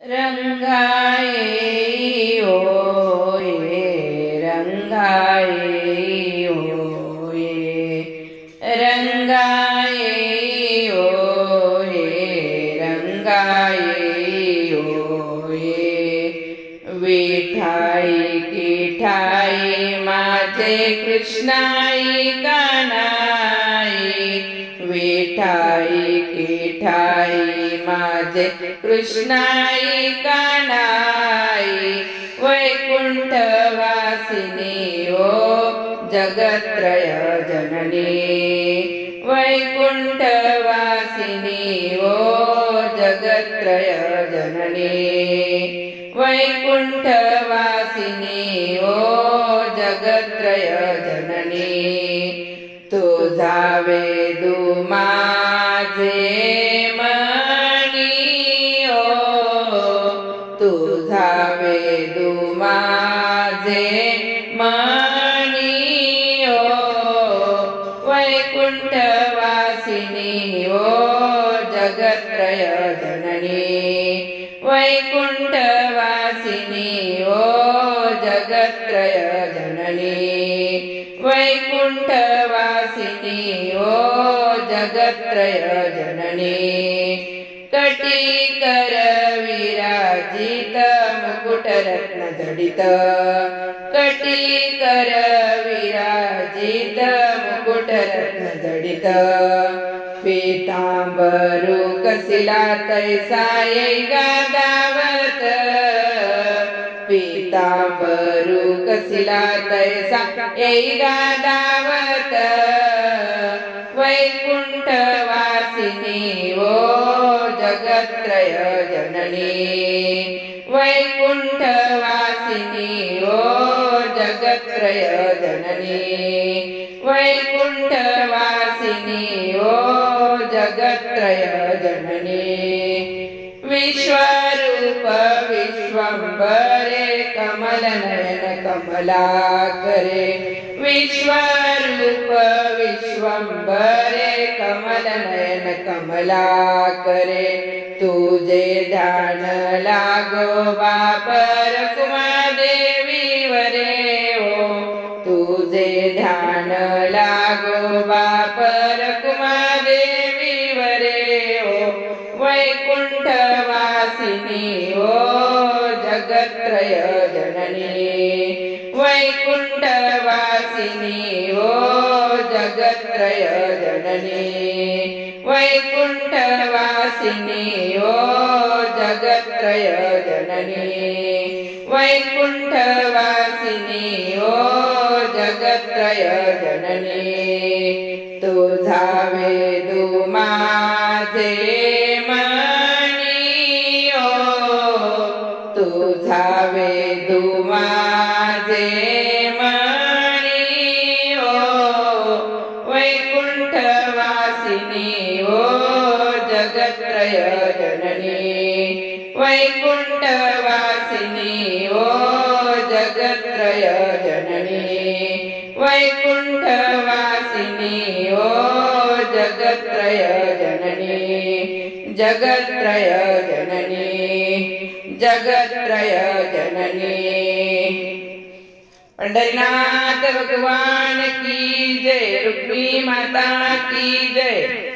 रंगाई होये रंगाई होये रंगाई होये रंगाई होये विठाई किठाई माझे कृष्णाई कानाई विठाई किठाई माझे कृष्णाई कानाई वैकुंठ वासिनी ओ जगत्रय जननी वैकुंठ वासिनी ओ जगत्रय जननी वैकुंठ वासिनी ओ जगत्रय जननी तुझा वेदू माझे मणी ओ तुझा वेदू माझे मणी ओ वैकुंठ वासिनी ओ जगत्रय जननी वैकुंठ वासिनी ओ जगत्रय जननी वैकुंठ वासिनी ओ जगत्रय जननी कटी कर विराजित मुकुट रत्न जडित कटी कर विराजित मुकुट रत्न जडित पीतांबरू कसिला तैसा येगा दावत पीतांबरू कसिला तैसा येगा दावत वैकुंठ वासिनी ओ जगत्रय जननी वैकुंठ वासिनी ओ जगत्रय जननी वैकुंठ वासिनी ओ जगत्रय जननी विश्वरूप विश्वंभरे कमलनयन कमलाकरे विश्वरूप विश्वंभरे कमलनयन कमलाकरे तुझे ध्यान लागो बापर कुमादेवी वरे ओ तुझे ध्यान लागो बापर कुमादेवी वरे ओ वैकुंठ वासिनी ओ जगत्रय जननी वैकुंठ वासिनी ओ जगत्रय जननी वैकुंठ वासिनी ओ जगत्रय जननी वैकुंठ वासिनी ओ जगत्रय जननी तुझा वेदू माझे मणी ओ तुझा वेदू माझे मणी ओ वैकुंठ वासिनी ओ जगत्रय जननी वैकुंठ वासिनी ओ जगत्रय जननी वैकुंठ वासिनी ओ जगत्रय जननी जगत्रय जननी जगत्रय जननी पंढरीनाथ भगवान की जय रुक्मी माता की जय।